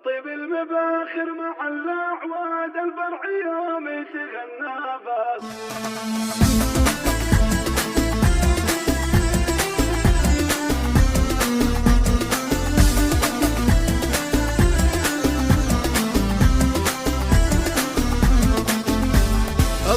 طيب المباخر مع الأعواد الفرح يوم يتغنى بس.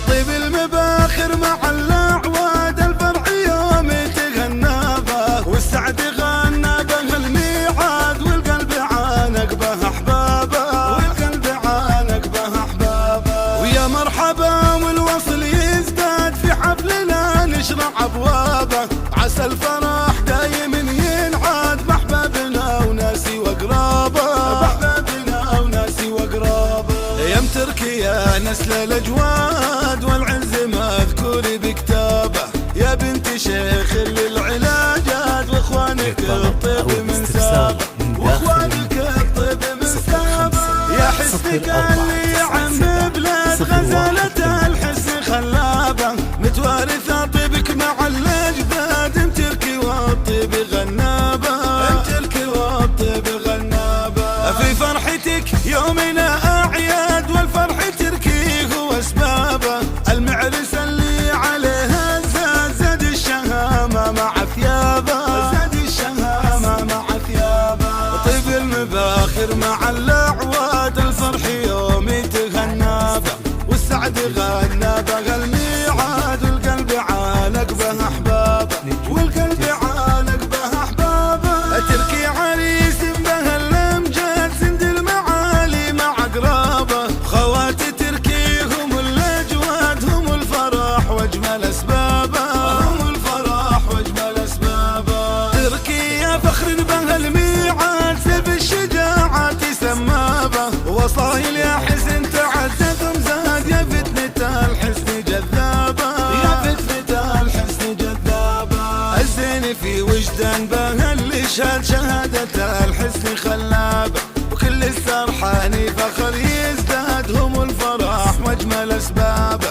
طيب المباخر مع الأعواد الفرح يوم يتغنى به، والسعد غنى به الميعاد والقلب عانق به أحبابه، والقلب عانق به أحبابه. ويا مرحبا والوصل يزداد في حفلنا نشرع أبوابه، عسى الفرح دايم ينعاد بأحبابنا وناسي وأقرابه، بأحبابنا وناسي وأقرابه. يا متركي يا نسل الأجواد والعز مذكور بكتابه، يا بنت شيخ للعلاجات واخوانك الطيب من سابه، واخوانك الطيب من سابه. يا حسنك اللي يعم بلاد غزالة الحسن خلابه، متوارثة طيبك مع الأجداد، متركي والطيب غنابه، متركي والطيب غنابه. في فرحتك يومنا أعياد والفرح تركي هو أسبابه، المعرس اللي عليها زاد الشهامة مع ثيابه، زاد الشهامة مع ثيابه. طيب المباخر مع الأعواد الفرح يوم يتغنى به، والسعد غنى به الميعاد والقلب عانق به أحبابه، والقلب عانق به أحبابه. تركي عريس به الأمجاد سند المعالي مع أقرابه، خوات تركي هم الأجواد هم الفرح واجمل أسبابه، هم الفرح واجمل أسبابه. تركي يا فخر به الميعاد سيف الشجاعات سمابه، وصايل يا حسن تعزز ومزاد، يا فتنة الحسن جذابه، يا فتنة الحسن جذابه. الزين في وجدان به اللي شهد شهادة الحسن خلابه، وكل السرحاني فخر يزداد هم الفرح واجمل أسباب.